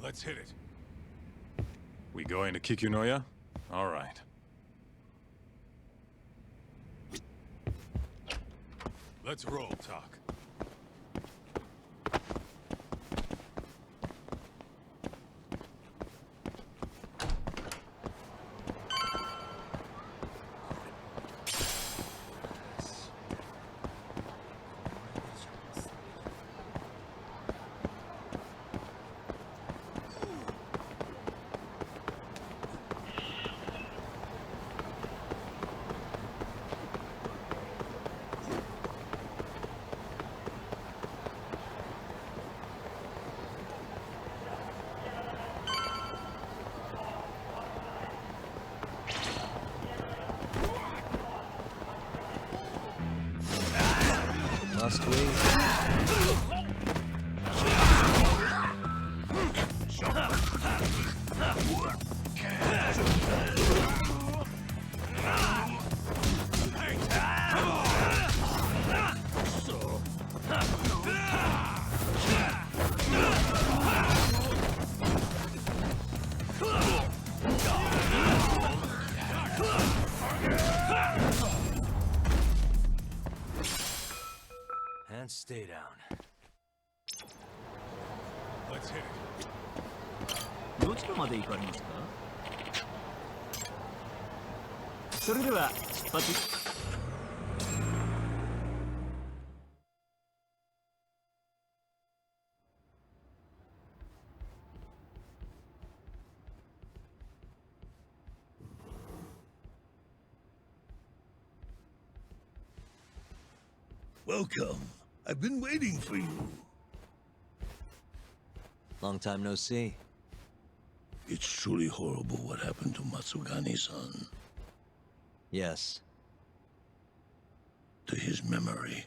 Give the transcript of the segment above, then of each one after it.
Let's hit it. We going to Kikunoya? All right. Let's roll, Talk. Must we? And stay down. Let's hit it. どちらまで行かれますか？それでは出発。Welcome. I've been waiting for you. Long time no see. It's truly horrible what happened to Matsugani-san. Yes. To his memory.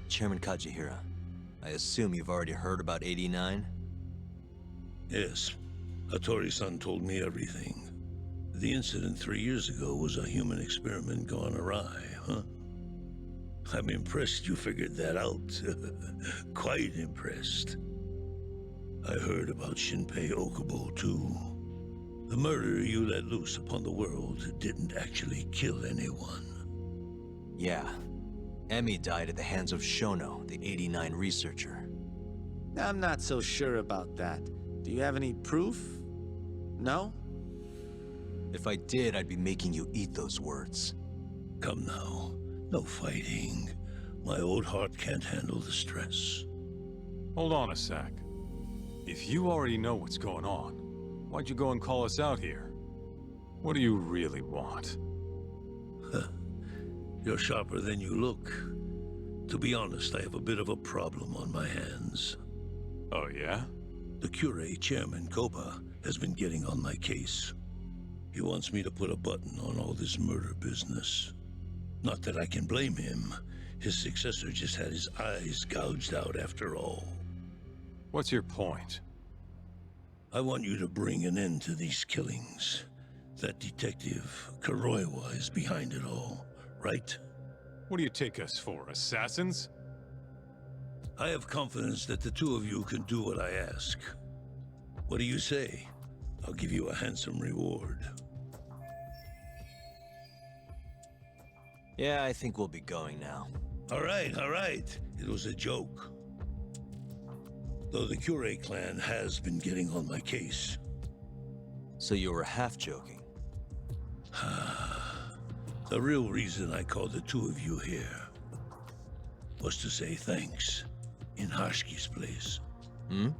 Chairman Kajihira, I assume you've already heard about 89? Yes. Hattori-san told me everything. The incident 3 years ago was a human experiment gone awry, huh? I'm impressed you figured that out. Quite impressed. I heard about Shinpei Okubo, too. The murder you let loose upon the world didn't actually kill anyone. Yeah. Emi died at the hands of Shono, the 89 researcher. I'm not so sure about that. Do you have any proof? No? If I did, I'd be making you eat those words. Come now. No fighting. My old heart can't handle the stress. Hold on a sec. If you already know what's going on, why'd you go and call us out here? What do you really want? You're sharper than you look. To be honest, I have a bit of a problem on my hands. Oh, yeah? The Cure, Chairman Koba, has been getting on my case. He wants me to put a button on all this murder business. Not that I can blame him. His successor just had his eyes gouged out after all. What's your point? I want you to bring an end to these killings. That detective, Kuroiwa, is behind it all, right? What do you take us for, assassins? I have confidence that the two of you can do what I ask. What do you say? I'll give you a handsome reward. Yeah, I think we'll be going now. All right. It was a joke. Though the Cure clan has been getting on my case. So you were half joking? The real reason I called the two of you here was to say thanks in Hashki's place. Hmm?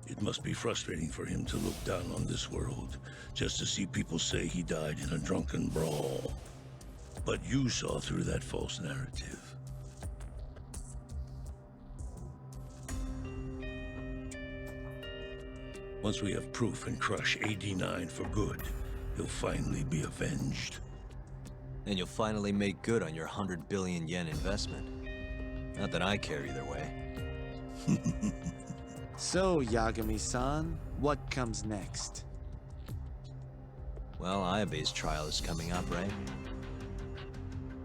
It must be frustrating for him to look down on this world, just to see people say he died in a drunken brawl. But you saw through that false narrative. Once we have proof and crush AD9 for good, he'll finally be avenged. And you'll finally make good on your 100 billion yen investment. Not that I care either way. So, Yagami-san, what comes next? Well, Ayabe's trial is coming up, right?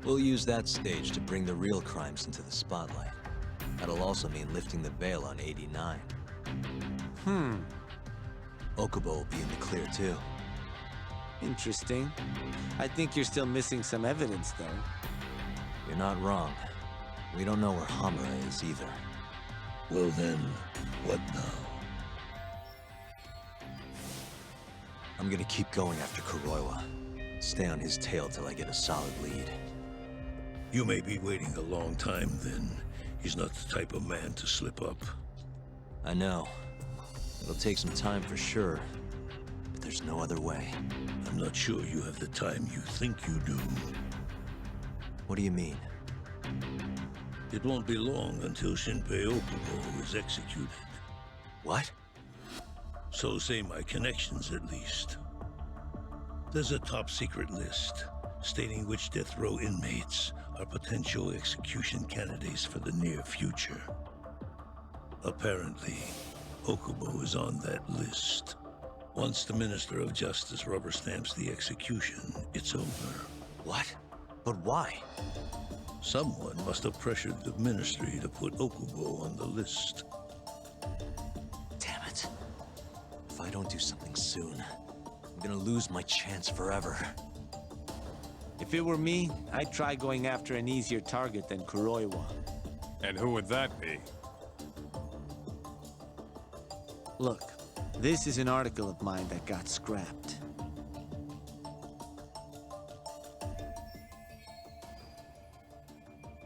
We'll use that stage to bring the real crimes into the spotlight. That'll also mean lifting the veil on 89. Okubo will be in the clear, too. Interesting. I think you're still missing some evidence, though. You're not wrong. We don't know where Hamura is either. Well then, what now? I'm gonna keep going after Kuroiwa. Stay on his tail till I get a solid lead. You may be waiting a long time then. He's not the type of man to slip up. I know. It'll take some time for sure, but there's no other way. I'm not sure you have the time you think you do. What do you mean? It won't be long until Shinpei Okubo is executed. What? So say my connections, at least. There's a top-secret list stating which death row inmates are potential execution candidates for the near future. Apparently, Okubo is on that list. Once the Minister of Justice rubber stamps the execution, it's over. What? But why? Someone must have pressured the Ministry to put Okubo on the list. Damn it. If I don't do something soon, I'm gonna lose my chance forever. If it were me, I'd try going after an easier target than Kuroiwa. And who would that be? Look, this is an article of mine that got scrapped.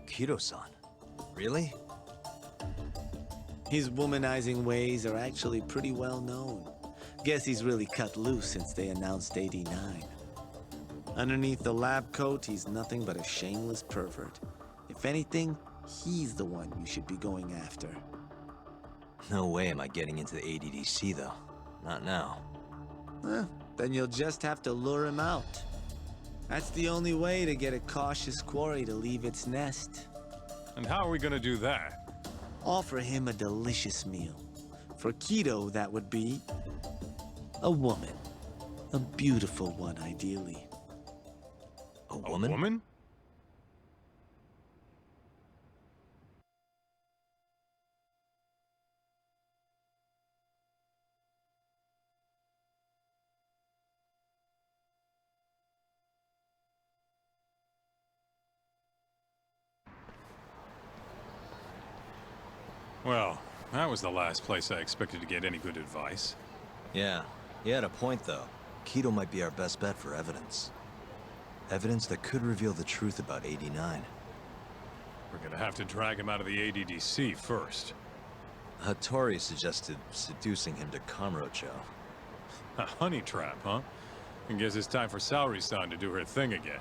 Kido-san? Really? His womanizing ways are actually pretty well known. Guess he's really cut loose since they announced 89. Underneath the lab coat, he's nothing but a shameless pervert. If anything, he's the one you should be going after. No way am I getting into the ADDC, though. Not now. Then you'll just have to lure him out. That's the only way to get a cautious quarry to leave its nest. And how are we gonna do that? Offer him a delicious meal. For Kido, that would be a woman. A beautiful one, ideally. A woman? A woman? Well, that was the last place I expected to get any good advice. Yeah, he had a point, though. Kido might be our best bet for evidence. Evidence that could reveal the truth about 89. We're gonna have to drag him out of the ADDC first. Hattori suggested seducing him to Kamurocho. A honey trap, huh? I guess it's time for Saori-san to do her thing again.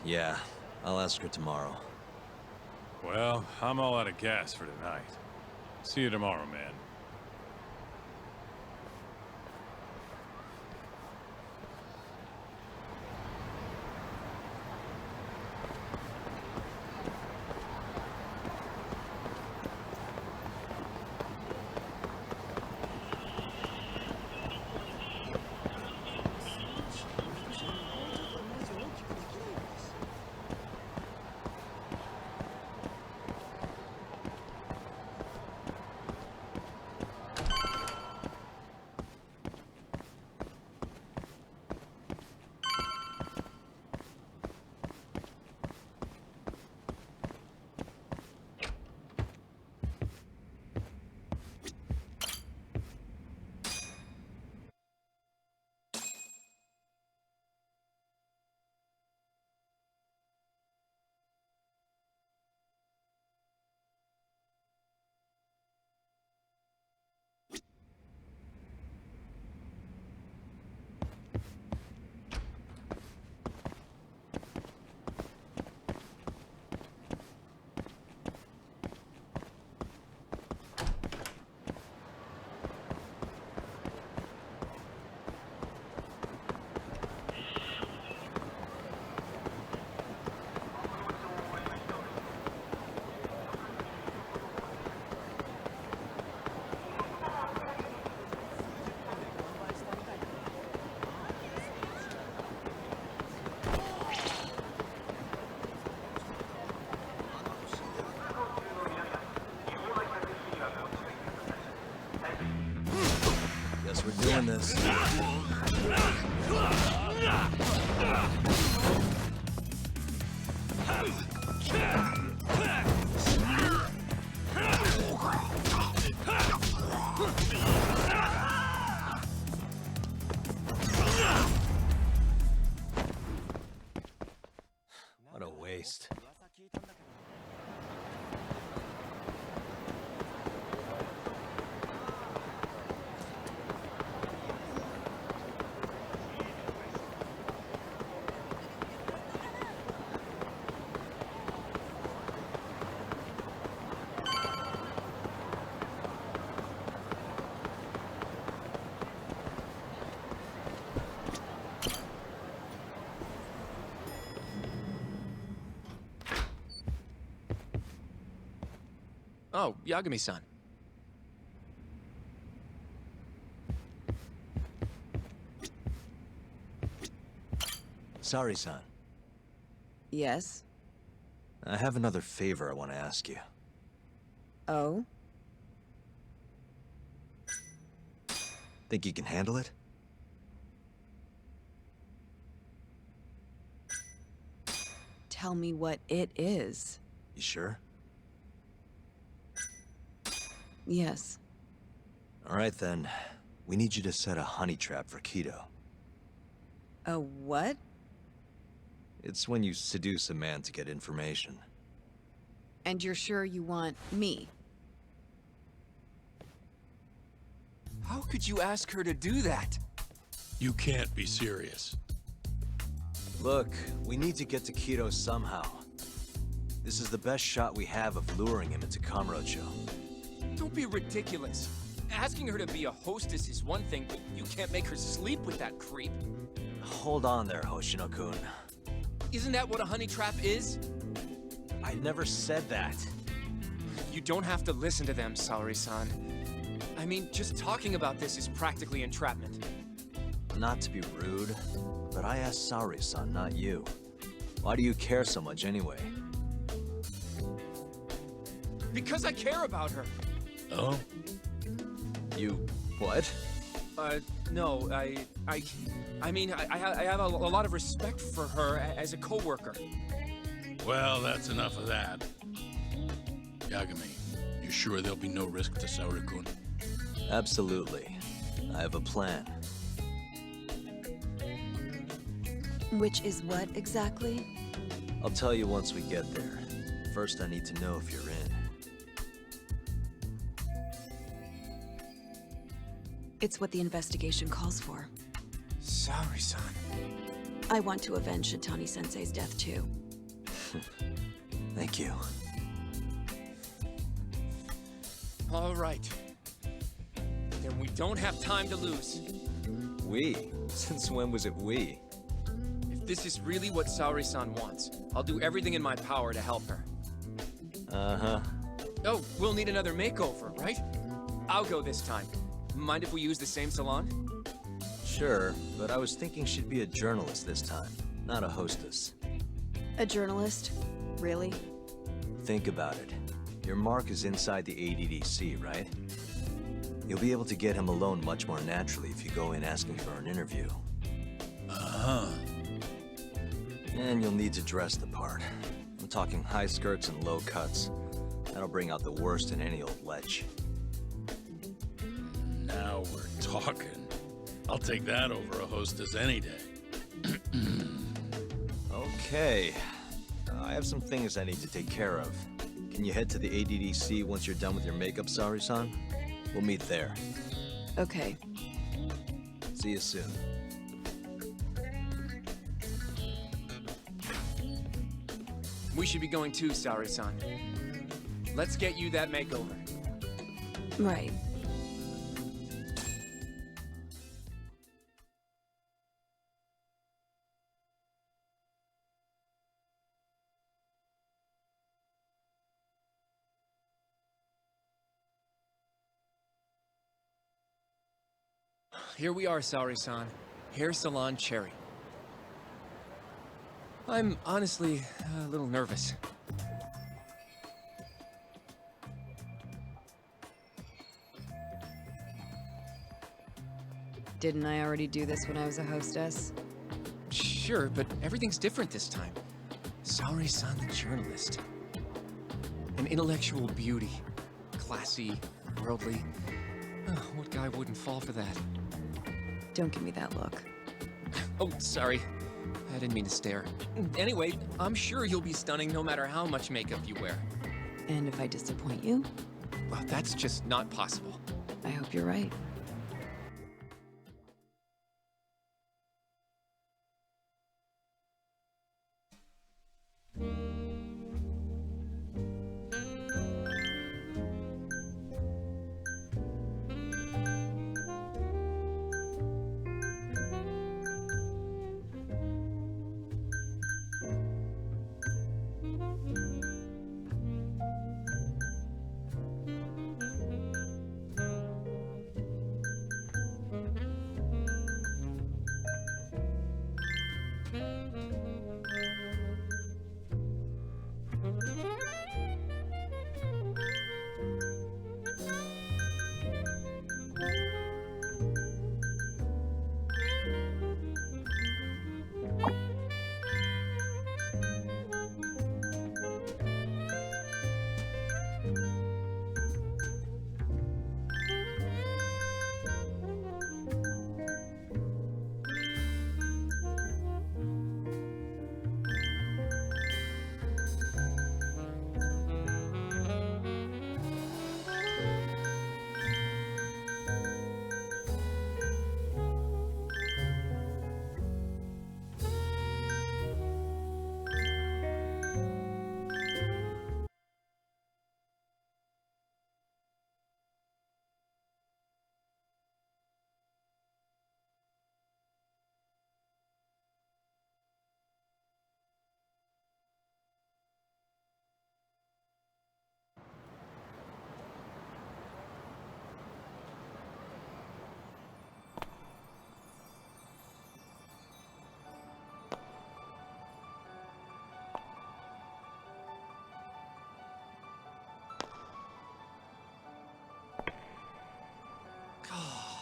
Yeah, I'll ask her tomorrow. Well, I'm all out of gas for tonight. See you tomorrow, man. doing this. What a waste. Oh, Yagami-san. Sorry, son. Yes? I have another favor I want to ask you. Oh? Think you can handle it? Tell me what it is. You sure? Yes. All right, then. We need you to set a honey trap for Keto. A what? It's when you seduce a man to get information. And you're sure you want me? How could you ask her to do that? You can't be serious. Look, we need to get to Keto somehow. This is the best shot we have of luring him into Kamurocho. Don't be ridiculous. Asking her to be a hostess is one thing, but you can't make her sleep with that creep. Hold on there, Hoshino-kun. Isn't that what a honey trap is? I never said that. You don't have to listen to them, Saori-san. I mean, just talking about this is practically entrapment. Not to be rude, but I asked Saori-san, not you. Why do you care so much anyway? Because I care about her. Oh? You... what? No, I mean, I have a lot of respect for her as a coworker. Well, that's enough of that. Yagami, you sure there'll be no risk to Saori-kun? Absolutely. I have a plan. Which is what exactly? I'll tell you once we get there. First, I need to know if you're in. It's what the investigation calls for. Saori-san. I want to avenge Shitani-sensei's death too. Thank you. All right. Then we don't have time to lose. We? Since when was it we? If this is really what Saori-san wants, I'll do everything in my power to help her. Uh-huh. Oh, we'll need another makeover, right? I'll go this time. Mind if we use the same salon? Sure, but I was thinking she'd be a journalist this time, not a hostess. A journalist? Really? Think about it. Your mark is inside the ADDC, right? You'll be able to get him alone much more naturally if you go in asking for an interview. Uh-huh. And you'll need to dress the part. I'm talking high skirts and low cuts. That'll bring out the worst in any old lech. Now we're talking. I'll take that over a hostess any day. Okay. I have some things I need to take care of. Can you head to the ADDC once you're done with your makeup, Saori-san? We'll meet there. Okay. See you soon. We should be going too, Saori-san. Let's get you that makeover. Right. Here we are, Saori-san. Hair Salon Cherry. I'm honestly a little nervous. Didn't I already do this when I was a hostess? Sure, but everything's different this time. Saori-san, the journalist. An intellectual beauty. Classy, worldly. Oh, what guy wouldn't fall for that? Don't give me that look. Oh, sorry. I didn't mean to stare. Anyway, I'm sure you'll be stunning no matter how much makeup you wear. And if I disappoint you? Well, that's just not possible. I hope you're right.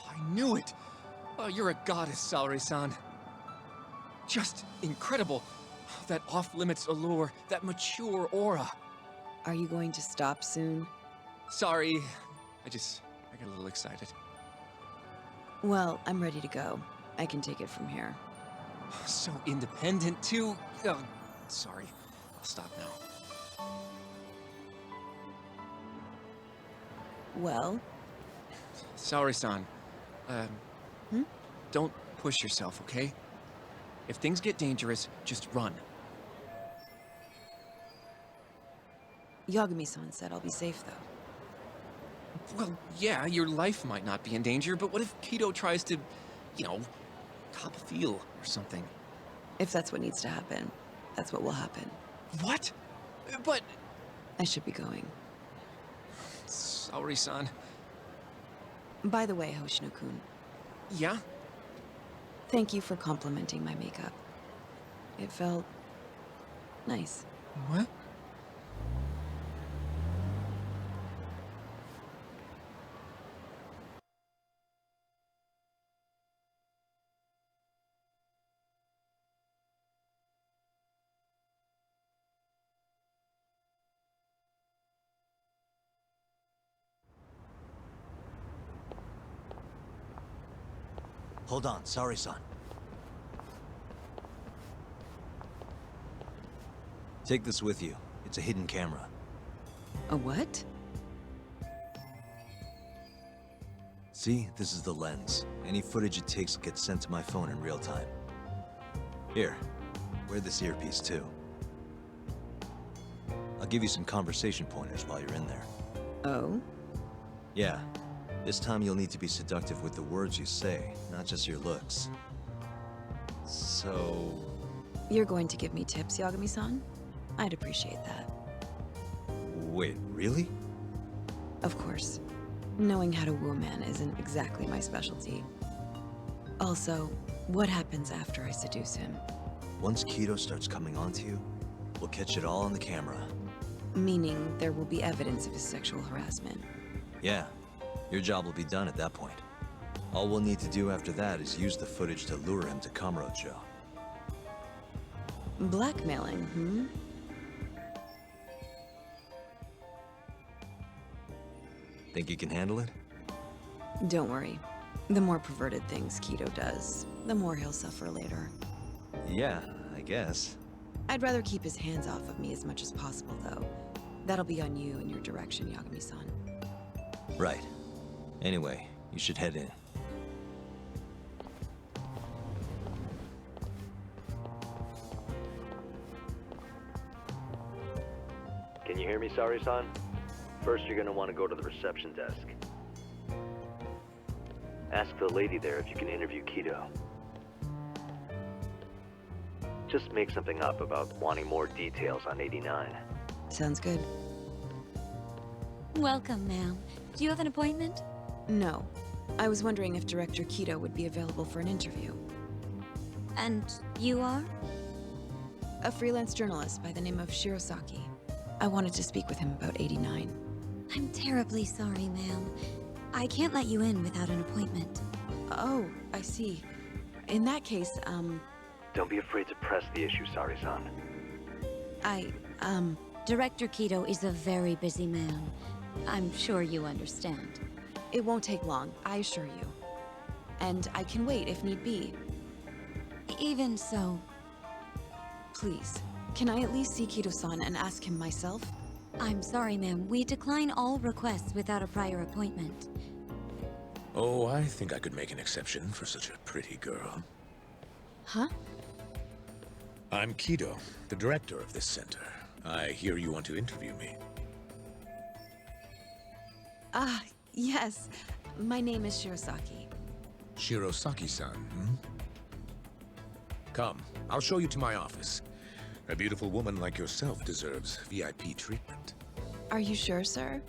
I knew it! Oh, you're a goddess, Saori-san. Just incredible. That off-limits allure, that mature aura. Are you going to stop soon? Sorry, I got a little excited. Well, I'm ready to go. I can take it from here. So independent, too. Oh, sorry. I'll stop now. Well? Saori-san, don't push yourself, okay? If things get dangerous, just run. Yagami-san said I'll be safe, though. Well, yeah, your life might not be in danger, but what if Kido tries to, you know, cop a feel or something? If that's what needs to happen, that's what will happen. What? But... I should be going. Saori-san. By the way, Hoshino-kun. Yeah? Thank you for complimenting my makeup. It felt... nice. What? Hold on, sorry, son. Take this with you. It's a hidden camera. A what? See, this is the lens. Any footage it takes gets sent to my phone in real time. Here, wear this earpiece too. I'll give you some conversation pointers while you're in there. Oh? Yeah. This time you'll need to be seductive with the words you say, not just your looks. So... You're going to give me tips, Yagami-san? I'd appreciate that. Wait, really? Of course. Knowing how to woo a man isn't exactly my specialty. Also, what happens after I seduce him? Once Kido starts coming onto you, we'll catch it all on the camera. Meaning there will be evidence of his sexual harassment. Yeah. Your job will be done at that point. All we'll need to do after that is use the footage to lure him to Kamurocho. Blackmailing, hmm? Think you can handle it? Don't worry. The more perverted things Kido does, the more he'll suffer later. Yeah, I guess. I'd rather keep his hands off of me as much as possible, though. That'll be on you and your direction, Yagami-san. Right. Anyway, you should head in. Can you hear me, Sari-san? First, you're gonna want to go to the reception desk. Ask the lady there if you can interview Kido. Just make something up about wanting more details on 89. Sounds good. Welcome, ma'am. Do you have an appointment? No. I was wondering if Director Kido would be available for an interview. And you are? A freelance journalist by the name of Shirosaki. I wanted to speak with him about 89. I'm terribly sorry, ma'am. I can't let you in without an appointment. Oh, I see. In that case, Don't be afraid to press the issue, Sari-san. Director Kido is a very busy man. I'm sure you understand. It won't take long, I assure you. And I can wait if need be. Even so, Please, can I at least see Kido-san and ask him myself? I'm sorry, ma'am. We decline all requests without a prior appointment. Oh, I think I could make an exception for such a pretty girl. Huh? I'm Kido, the director of this center. I hear you want to interview me. Ah, yes. My name is Shirosaki. Shirosaki-san, hmm? Come, I'll show you to my office. A beautiful woman like yourself deserves VIP treatment. Are you sure, sir?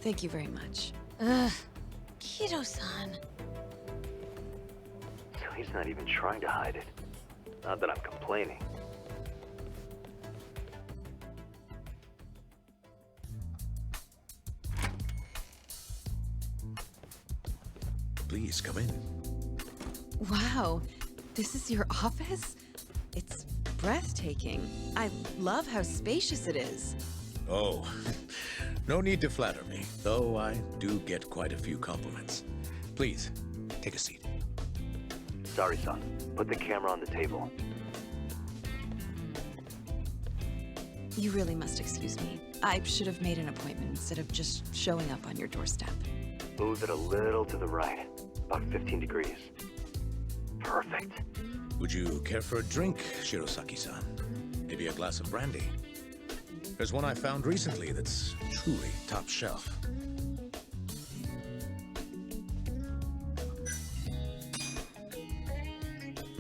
Thank you very much. Ugh. Kido-san. So he's not even trying to hide it. Not that I'm complaining. Please, come in. Wow, this is your office? It's breathtaking. I love how spacious it is. Oh, no need to flatter me, though I do get quite a few compliments. Please, take a seat. Sorry-san. Put the camera on the table. You really must excuse me. I should have made an appointment instead of just showing up on your doorstep. Move it a little to the right. About 15 degrees. Perfect. Would you care for a drink, Shirosaki-san? Maybe a glass of brandy? There's one I found recently that's truly top shelf.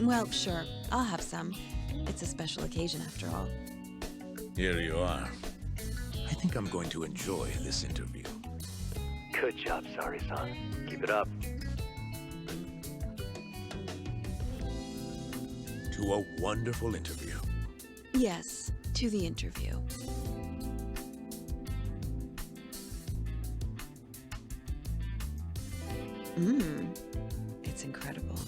Well, sure. I'll have some. It's a special occasion after all. Here you are. I think I'm going to enjoy this interview. Good job, Sari-san. Keep it up. To a wonderful interview. Yes, to the interview. It's incredible.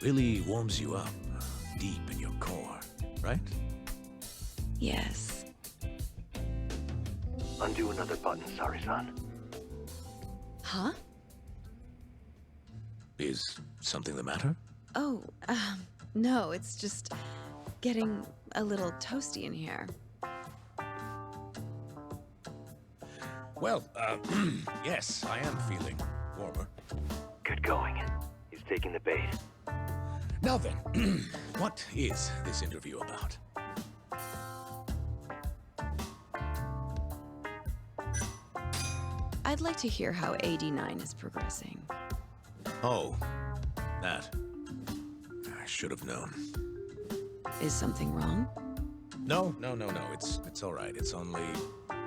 Really warms you up, deep in your core, right? Yes. Undo another button, Sari-san. Huh? Is something the matter? Oh, no, it's just getting a little toasty in here. Well, yes, I am feeling warmer. Good going. He's taking the bait. Now then, what is this interview about? I'd like to hear how AD9 is progressing. Oh, that. I should have known. Is something wrong? No. It's all right. It's only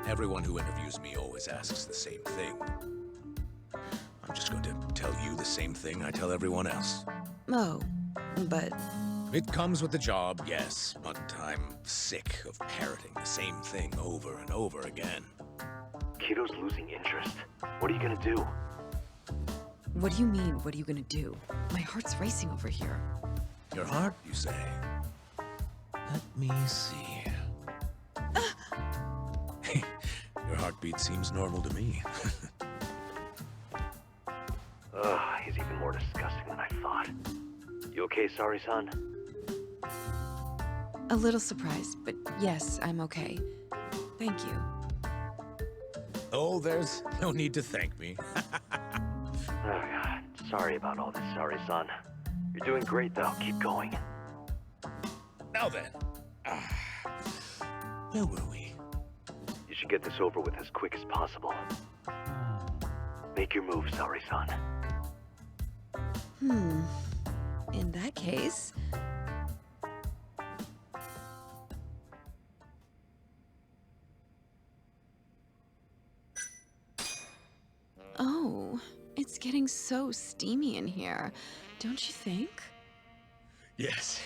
everyone who interviews me always asks the same thing. I'm just going to tell you the same thing I tell everyone else. Oh, but... It comes with the job, yes, but I'm sick of parroting the same thing over and over again. Kido's losing interest. What are you gonna do? What do you mean, what are you gonna do? My heart's racing over here. Your heart, you say? Let me see. Your heartbeat seems normal to me. Ugh, he's even more disgusting than I thought. You okay, Sari-san? A little surprised, but yes, I'm okay. Thank you. Oh, there's no need to thank me. Oh, God. Sorry about all this, Sari-san. You're doing great, though. Keep going. Now then. Where were we? You should get this over with as quick as possible. Make your move, Sari-san. In that case... Oh, it's getting so steamy in here, don't you think? Yes.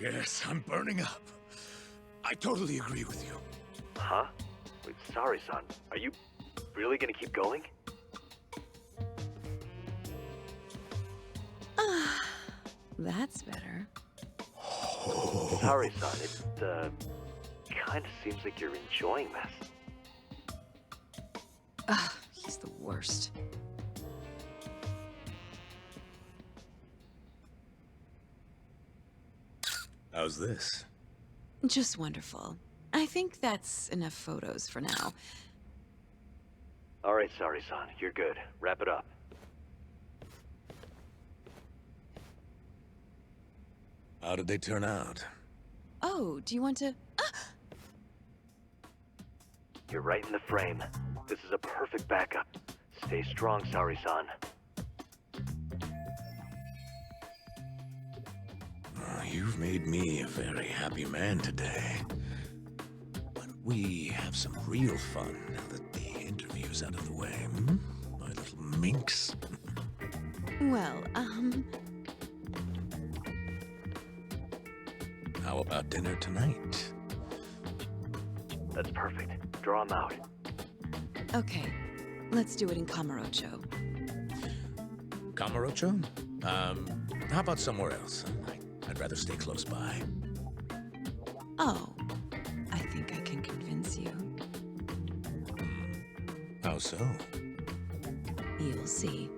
Yes, I'm burning up. I totally agree with you. Huh? Wait, Sari-san, are you really gonna keep going? That's better. Sari-san, it, kinda seems like you're enjoying this. Ugh, he's the worst. How's this? Just wonderful. I think that's enough photos for now. Alright, Sari-san, you're good. Wrap it up. How did they turn out? Oh, do you want to... You're right in the frame. This is a perfect backup. Stay strong, Sari-san. You've made me a very happy man today. Why don't we have some real fun now that the interview's out of the way, hmm? My little minx. Well, How about dinner tonight? That's perfect. Draw him out. Okay, let's do it in Kamurocho. Kamurocho? How about somewhere else? I'd rather stay close by. Oh, I think I can convince you. How so? You'll see.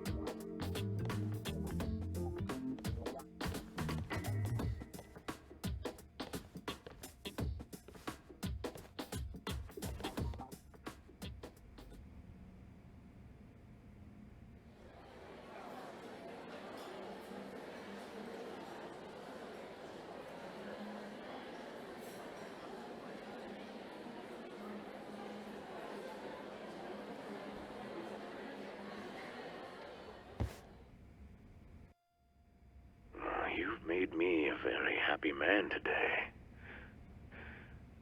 You've made me a very happy man today.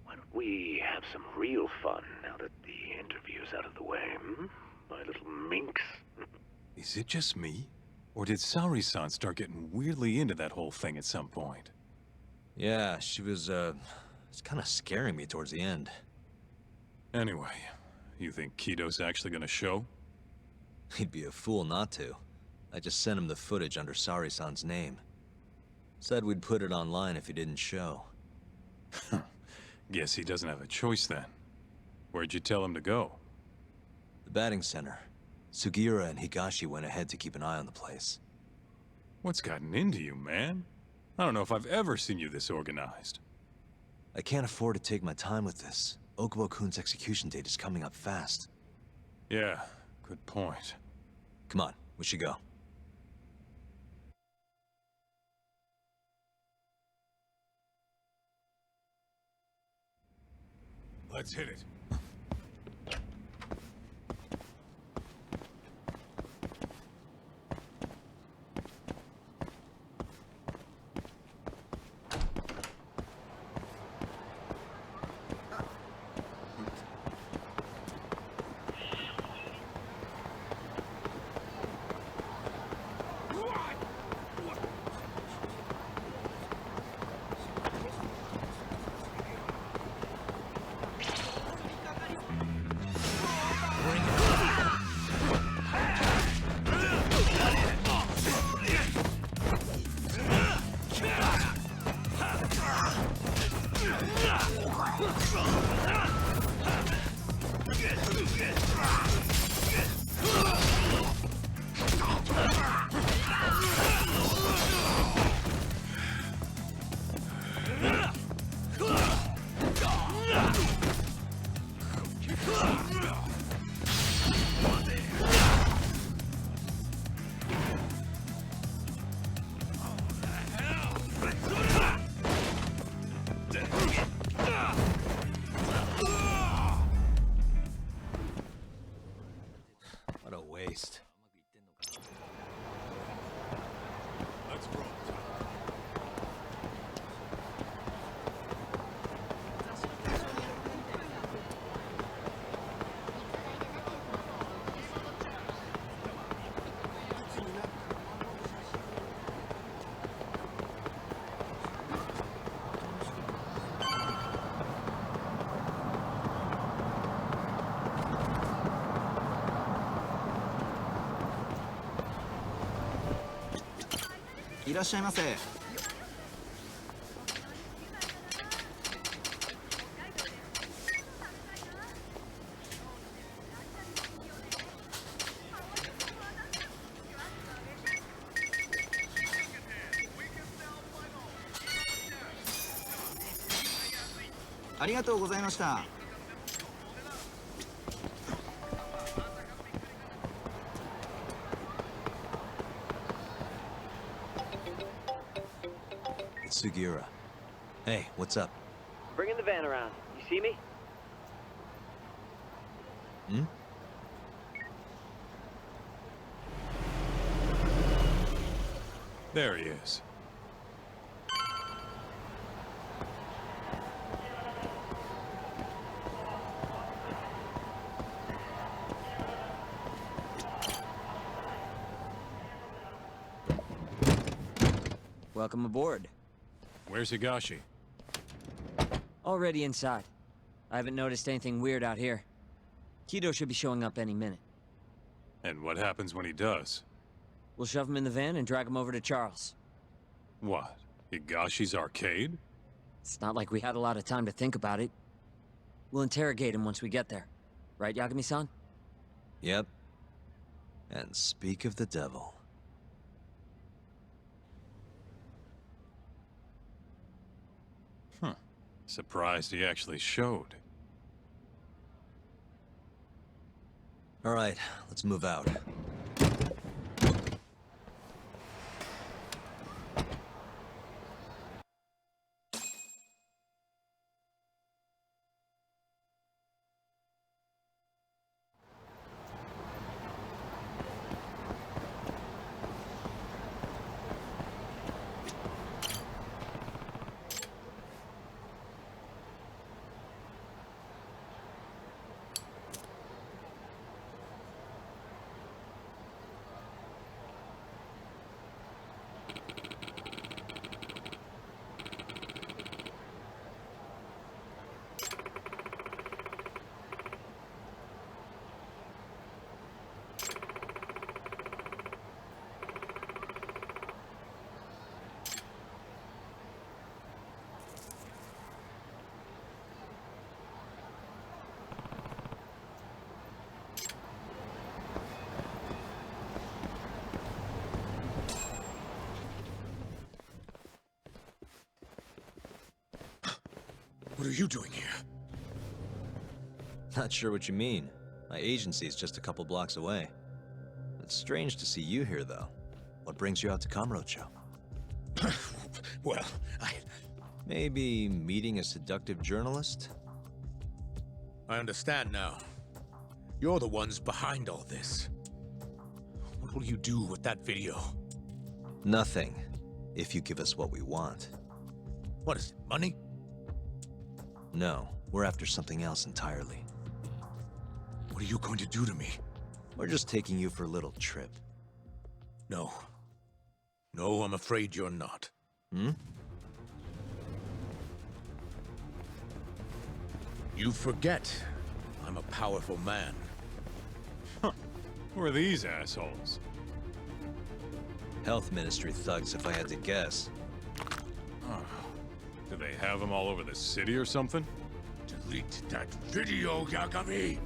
Why don't we have some real fun now that the interview's out of the way, hmm? My little minx. Is it just me? Or did Sari-san start getting weirdly into that whole thing at some point? Yeah, she was, it's kind of scaring me towards the end. Anyway, you think Kido's actually gonna show? He'd be a fool not to. I just sent him the footage under Sari-san's name. Said we'd put it online if he didn't show. Guess he doesn't have a choice then. Where'd you tell him to go? The batting center. Sugiura and Higashi went ahead to keep an eye on the place. What's gotten into you, man? I don't know if I've ever seen you this organized. I can't afford to take my time with this. Okubo-kun's execution date is coming up fast. Yeah, good point. Come on, we should go. Let's hit it. What a waste. Let's roll. いらっしゃいませ。ありがとうございました。It's Sugiura. Hey, what's up? Bringing the van around. You see me? Hmm? There he is. Welcome aboard. Where's Higashi? Already inside. I haven't noticed anything weird out here. Kido should be showing up any minute. And what happens when he does? We'll shove him in the van and drag him over to Charles. What? Higashi's arcade? It's not like we had a lot of time to think about it. We'll interrogate him once we get there. Right, Yagami-san? Yep. And speak of the devil. Surprised he actually showed. All right, let's move out. What are you doing here? Not sure what you mean. My agency's just a couple blocks away. It's strange to see you here, though. What brings you out to Kamurocho? Well, Maybe meeting a seductive journalist? I understand now. You're the ones behind all this. What will you do with that video? Nothing, if you give us what we want. What is it, money? No, we're after something else entirely. What are you going to do to me? We're just taking you for a little trip. No. No, I'm afraid you're not. Hmm? You forget. I'm a powerful man. Who are these assholes? Health Ministry thugs, if I had to guess. Do they have them all over the city or something? Delete that video, Yagami!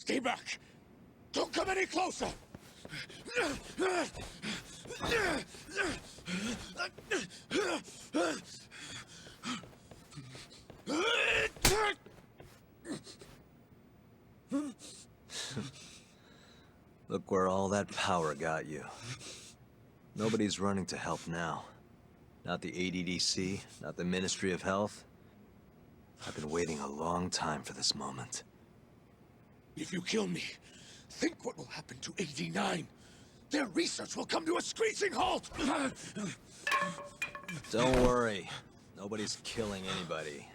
Stay back! Don't come any closer! Look where all that power got you. Nobody's running to help now. Not the ADDC, not the Ministry of Health. I've been waiting a long time for this moment. If you kill me, think what will happen to 89. Their research will come to a screeching halt! Don't worry. Nobody's killing anybody.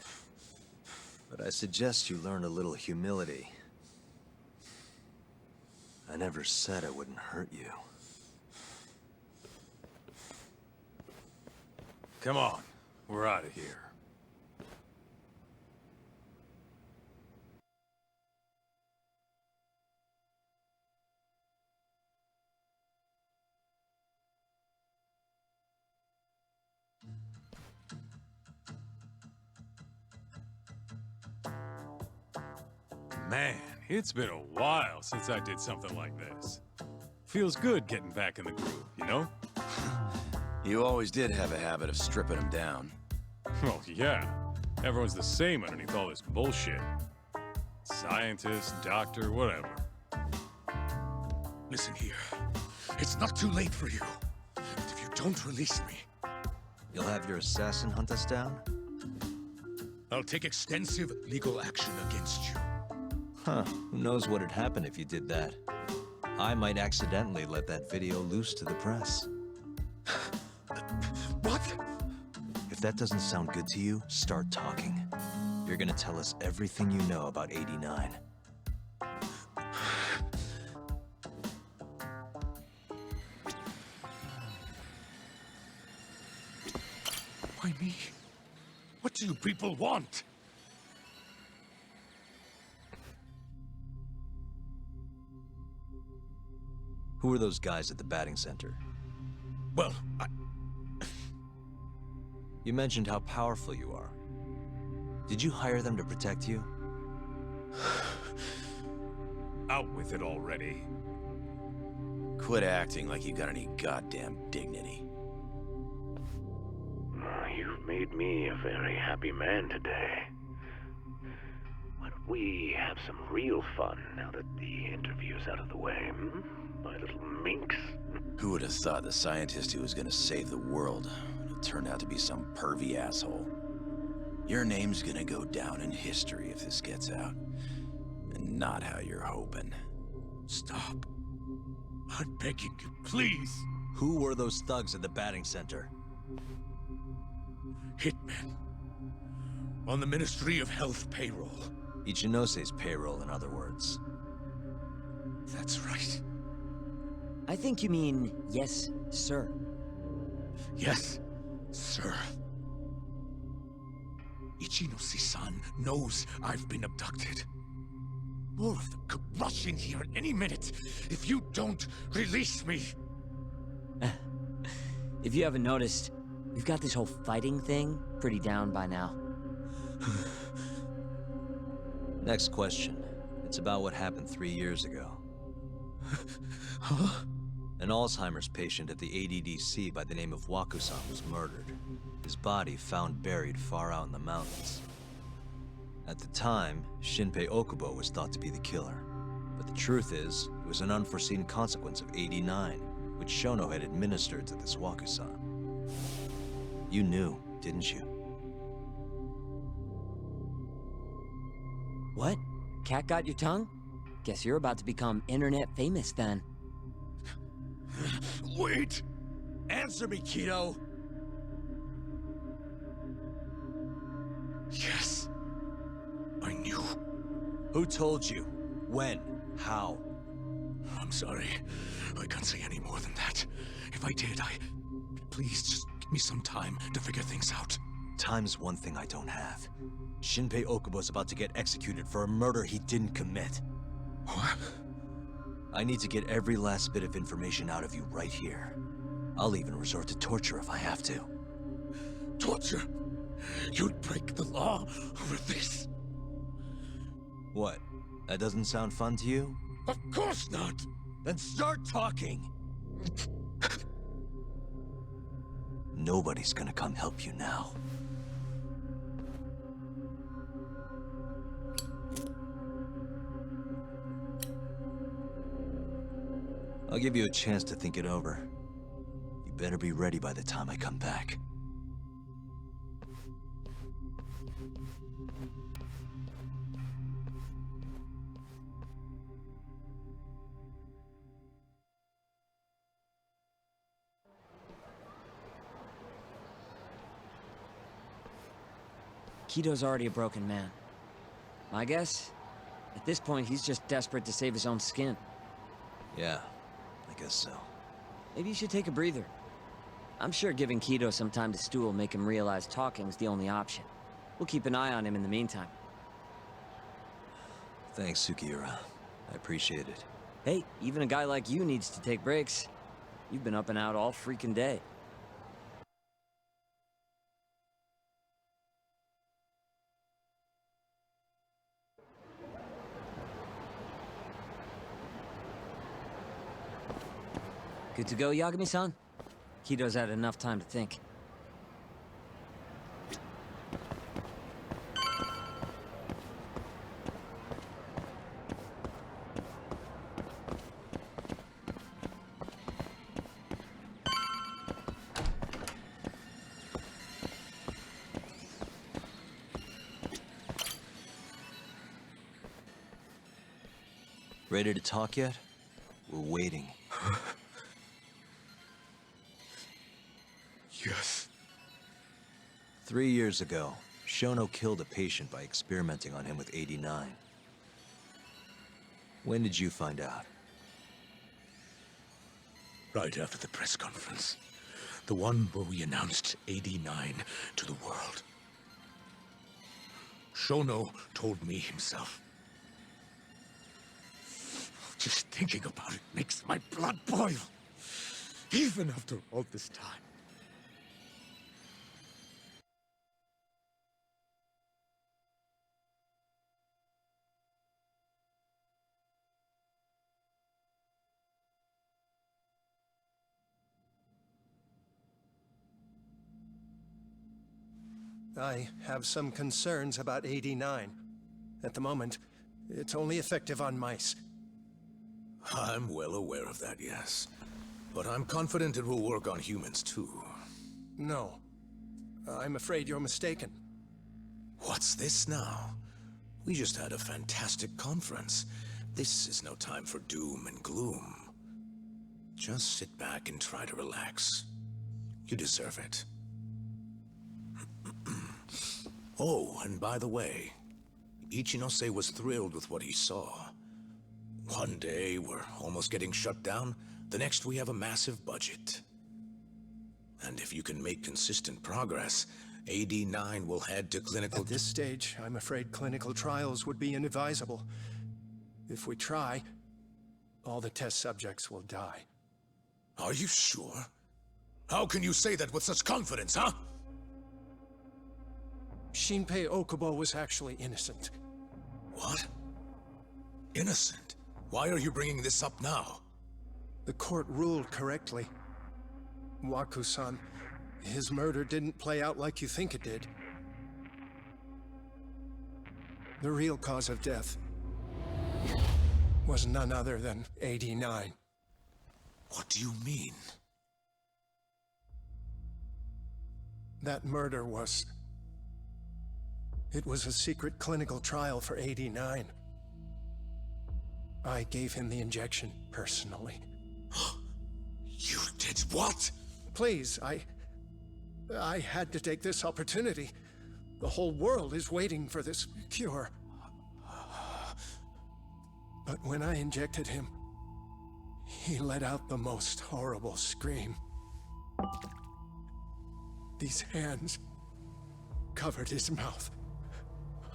But I suggest you learn a little humility. I never said I wouldn't hurt you. Come on, we're out of here. Man, it's been a while since I did something like this. Feels good getting back in the groove, you know? You always did have a habit of stripping them down. Well, yeah. Everyone's the same underneath all this bullshit. Scientist, doctor, whatever. Listen here. It's not too late for you. But if you don't release me... You'll have your assassin hunt us down? I'll take extensive legal action against you. Huh. Who knows what'd happen if you did that? I might accidentally let that video loose to the press. What? If that doesn't sound good to you, start talking. You're gonna tell us everything you know about 89. Why me? What do you people want? Who are those guys at the batting center? Well, You mentioned how powerful you are. Did you hire them to protect you? Out with it already. Quit acting like you got any goddamn dignity. You've made me a very happy man today. Why don't we have some real fun now that the interview's out of the way, my little minx? Who would have thought the scientist who was gonna save the world would turn out to be some pervy asshole? Your name's gonna go down in history if this gets out. And not how you're hoping. Stop. I'm begging you, please. Who were those thugs at the batting center? Hitmen. On the Ministry of Health payroll. Ichinose's payroll, in other words. That's right. I think you mean, yes, sir. Yes, sir. Ichinose-san knows I've been abducted. More of them could rush in here any minute if you don't release me. If you haven't noticed, we've got this whole fighting thing pretty down by now. Next question. It's about what happened 3 years ago. Huh? An Alzheimer's patient at the ADDC by the name of Waku-san was murdered. His body found buried far out in the mountains. At the time, Shinpei Okubo was thought to be the killer. But the truth is, it was an unforeseen consequence of 89, which Shono had administered to this Waku-san. You knew, didn't you? What? Cat got your tongue? Guess you're about to become internet famous then. Wait! Answer me, Kido! Yes. I knew. Who told you? When? How? I'm sorry. I can't say any more than that. If I did, Please, just give me some time to figure things out. Time's one thing I don't have. Shinpei Okubo's about to get executed for a murder he didn't commit. What? I need to get every last bit of information out of you right here. I'll even resort to torture if I have to. Torture? You'd break the law over this? What? That doesn't sound fun to you? Of course not! Then start talking! Nobody's gonna come help you now. I'll give you a chance to think it over. You better be ready by the time I come back. Kido's already a broken man. My guess? At this point, he's just desperate to save his own skin. Yeah, I guess so. Maybe you should take a breather. I'm sure giving Kido some time to stew will make him realize talking's the only option. We'll keep an eye on him in the meantime. Thanks, Sukiura. I appreciate it. Hey, even a guy like you needs to take breaks. You've been up and out all freaking day. Good to go, Yagami-san? Kido's had enough time to think. Ready to talk yet? We're waiting. Yes. 3 years ago, Shono killed a patient by experimenting on him with 89. When did you find out? Right after the press conference. The one where we announced 89 to the world. Shono told me himself. Just thinking about it makes my blood boil. Even after all this time. I have some concerns about 89. At the moment, it's only effective on mice. I'm well aware of that, yes. But I'm confident it will work on humans, too. No. I'm afraid you're mistaken. What's this now? We just had a fantastic conference. This is no time for doom and gloom. Just sit back and try to relax. You deserve it. Oh, and by the way, Ichinose was thrilled with what he saw. One day, we're almost getting shut down. The next, we have a massive budget. And if you can make consistent progress, AD9 will head to clinical... At this stage, I'm afraid clinical trials would be inadvisable. If we try, all the test subjects will die. Are you sure? How can you say that with such confidence, huh? Shinpei Okubo was actually innocent. What? Innocent? Why are you bringing this up now? The court ruled correctly. Waku-san, his murder didn't play out like you think it did. The real cause of death was none other than 89. What do you mean? That murder was... It was a secret clinical trial for 89. I gave him the injection, personally. You did what? Please, I had to take this opportunity. The whole world is waiting for this cure. But when I injected him, he let out the most horrible scream. These hands covered his mouth.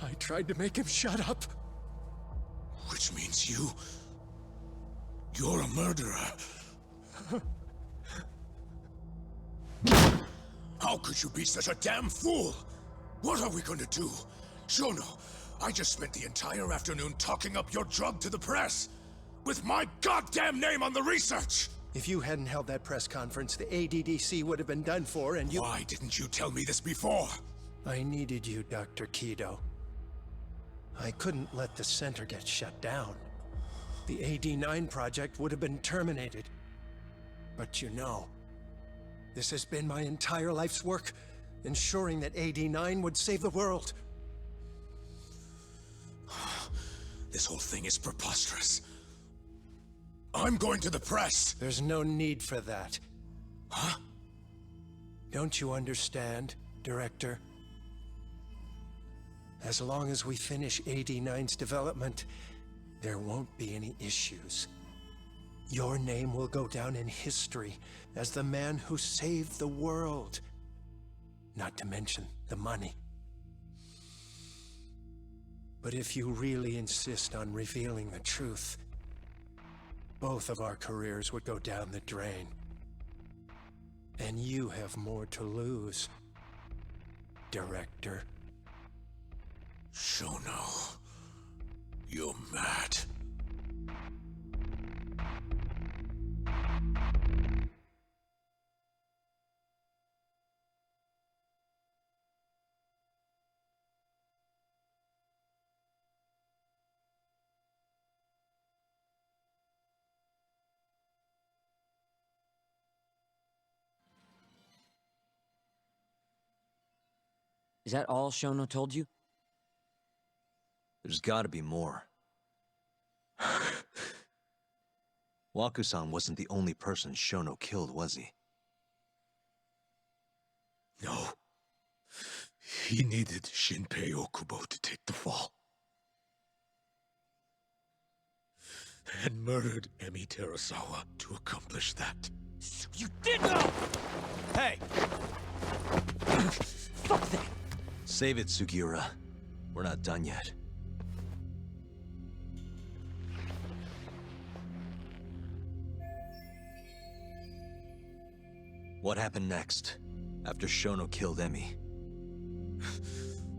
I tried to make him shut up. Which means you're a murderer. How could you be such a damn fool? What are we going to do? Shono, I just spent the entire afternoon talking up your drug to the press, with my goddamn name on the research! If you hadn't held that press conference, the ADDC would have been done for, and you— Why didn't you tell me this before? I needed you, Dr. Kido. I couldn't let the center get shut down. The AD9 project would have been terminated. But you know, this has been my entire life's work, ensuring that AD9 would save the world. This whole thing is preposterous. I'm going to the press! There's no need for that. Huh? Don't you understand, Director? As long as we finish AD9's development, there won't be any issues. Your name will go down in history as the man who saved the world. Not to mention the money. But if you really insist on revealing the truth, both of our careers would go down the drain. And you have more to lose, Director. Shono, you're mad. Is that all Shono told you? There's gotta be more. Waku-san wasn't the only person Shono killed, was he? No. He needed Shinpei Okubo to take the fall. And murdered Emi Terasawa to accomplish that. So you did know! Hey! Fuck that! Save it, Sugiura. We're not done yet. What happened next, after Shono killed Emi?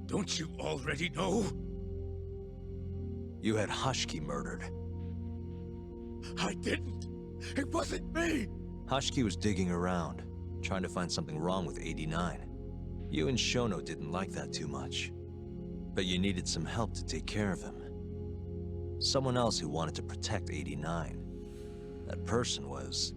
Don't you already know? You had Hashiki murdered. I didn't! It wasn't me! Hashiki was digging around, trying to find something wrong with AD9. You and Shono didn't like that too much. But you needed some help to take care of him. Someone else who wanted to protect AD9. That person was...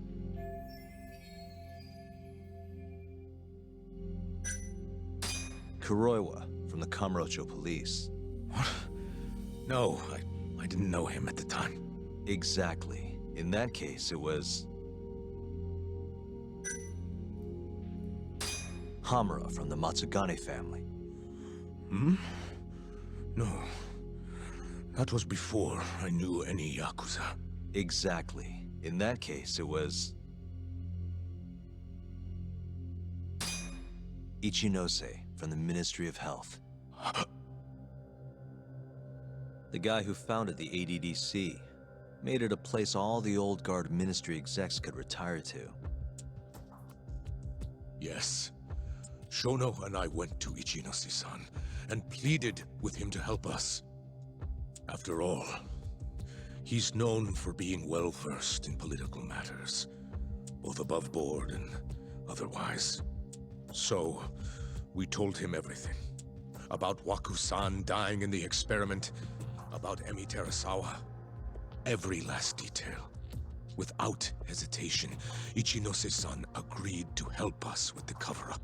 Kuroiwa, from the Kamurocho police. What? No, I didn't know him at the time. Exactly. In that case, it was... Hamura from the Matsugane family. Hmm? No. That was before I knew any Yakuza. Exactly. In that case, it was... Ichinose from the Ministry of Health. The guy who founded the ADDC made it a place all the old guard ministry execs could retire to. Yes. Shono and I went to Ichinose-san and pleaded with him to help us. After all, he's known for being well-versed in political matters, both above board and otherwise. So, we told him everything. About Waku-san dying in the experiment, about Emi Terasawa. Every last detail. Without hesitation, Ichinose-san agreed to help us with the cover-up.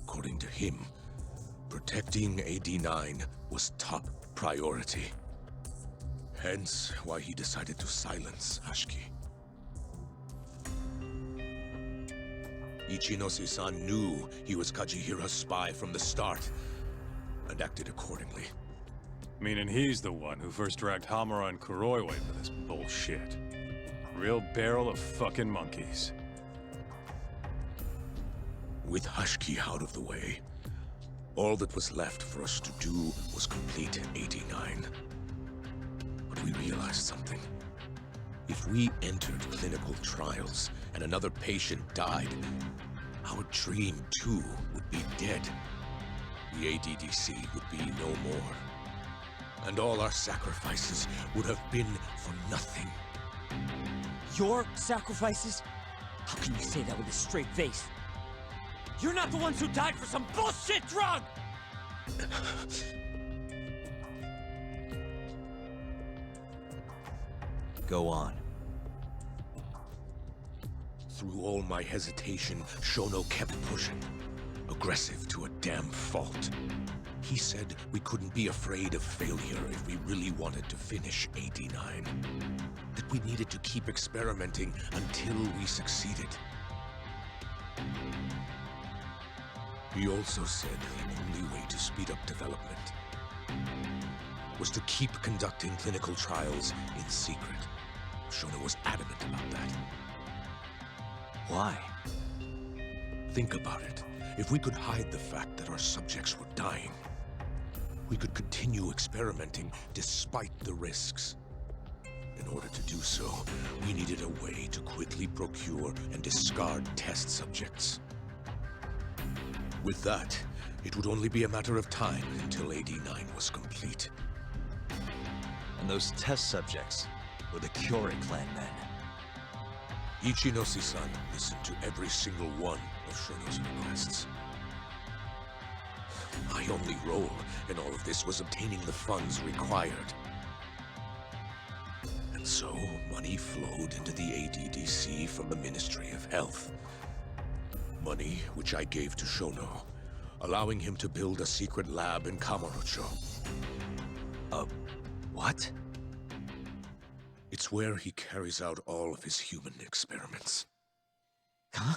According to him, protecting AD9 was top priority. Hence why he decided to silence Hashiki. Ichinose-san knew he was Kajihira's spy from the start, and acted accordingly. Meaning he's the one who first dragged Hamura and Kuroiwa into this bullshit. Real barrel of fucking monkeys. With Hashiki out of the way, all that was left for us to do was complete AD9. But we realized something. If we entered clinical trials and another patient died, our dream too would be dead. The ADDC would be no more. And all our sacrifices would have been for nothing. Your sacrifices? How can you say that with a straight face? You're not the ones who died for some bullshit drug! Go on. Through all my hesitation, Shono kept pushing. Aggressive to a damn fault. He said we couldn't be afraid of failure if we really wanted to finish 89. That we needed to keep experimenting until we succeeded. He also said the only way to speed up development was to keep conducting clinical trials in secret. Shono was adamant about that. Why? Think about it. If we could hide the fact that our subjects were dying, we could continue experimenting despite the risks. In order to do so, we needed a way to quickly procure and discard test subjects. With that, it would only be a matter of time until AD9 was complete. And those test subjects were the Kyori clan men. Ichinoshi-san listened to every single one of Shono's requests. My only role in all of this was obtaining the funds required. And so, money flowed into the ADDC from the Ministry of Health. Money which I gave to Shono, allowing him to build a secret lab in Kamurocho. What? It's where he carries out all of his human experiments. Huh?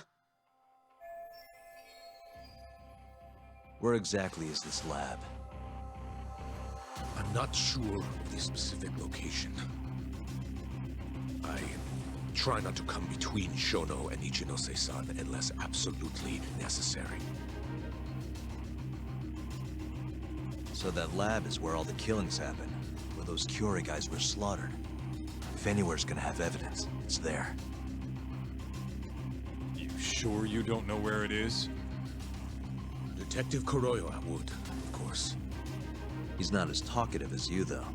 Where exactly is this lab? I'm not sure of the specific location. I try not to come between Shono and Ichinose-san unless absolutely necessary. So that lab is where all the killings happen, where those Kyori guys were slaughtered. If anywhere's gonna have evidence, it's there. You sure you don't know where it is? Detective Kuroyo would, of course. He's not as talkative as you, though.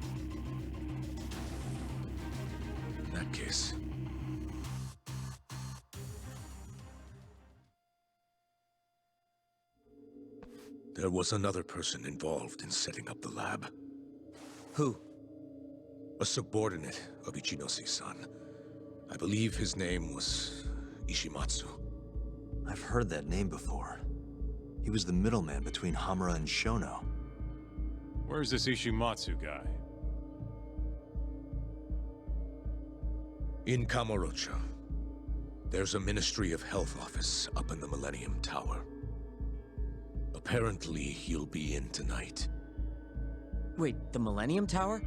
In that case... There was another person involved in setting up the lab. Who? A subordinate of Ichinose-san. I believe his name was Ishimatsu. I've heard that name before. He was the middleman between Hamura and Shono. Where's this Ishimatsu guy? In Kamurocho. There's a Ministry of Health office up in the Millennium Tower. Apparently, he'll be in tonight. Wait, the Millennium Tower?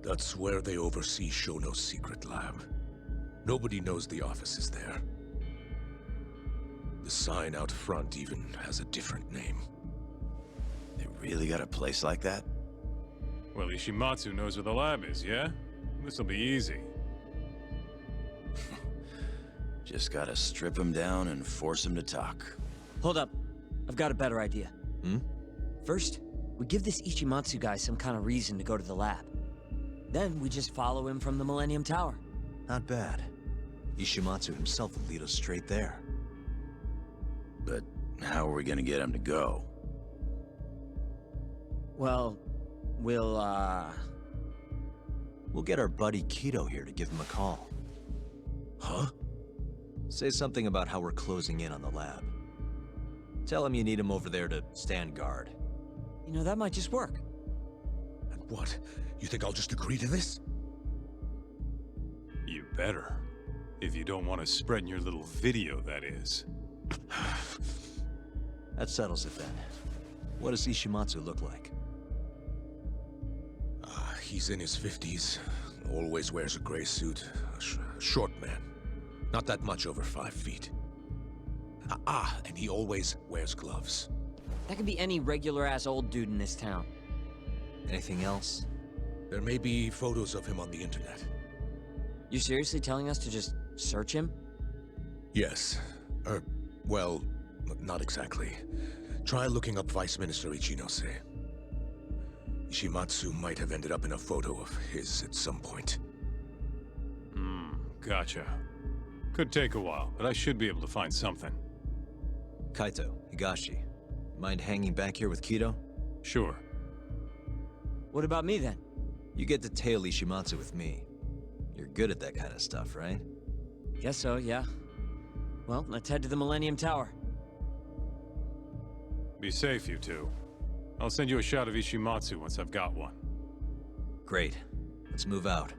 That's where they oversee Shono's secret lab. Nobody knows the office is there. The sign out front even has a different name. They really got a place like that? Well, Ishimatsu knows where the lab is, yeah? This'll be easy. Just gotta strip him down and force him to talk. Hold up. I've got a better idea. First, we give this Ichimatsu guy some kind of reason to go to the lab. Then we just follow him from the Millennium Tower. Not bad. Ishimatsu himself will lead us straight there. But how are we gonna get him to go? Well, we'll get our buddy Kido here to give him a call. Huh? Say something about how we're closing in on the lab. Tell him you need him over there to stand guard. You know, that might just work. And what? You think I'll just agree to this? You better. If you don't want to spread in your little video, that is. That settles it then. What does Ishimatsu look like? He's in his 50s. Always wears a gray suit. Short man. Not that much over 5 feet. And he always wears gloves. That could be any regular-ass old dude in this town. Anything else? There may be photos of him on the internet. You seriously telling us to just search him? Yes. Well, not exactly. Try looking up Vice Minister Ichinose. Ishimatsu might have ended up in a photo of his at some point. Gotcha. Could take a while, but I should be able to find something. Kaito, Higashi, mind hanging back here with Kido? Sure. What about me then? You get to tail Ishimatsu with me. You're good at that kind of stuff, right? Guess so, yeah. Well, let's head to the Millennium Tower. Be safe, you two. I'll send you a shot of Ishimatsu once I've got one. Great. Let's move out.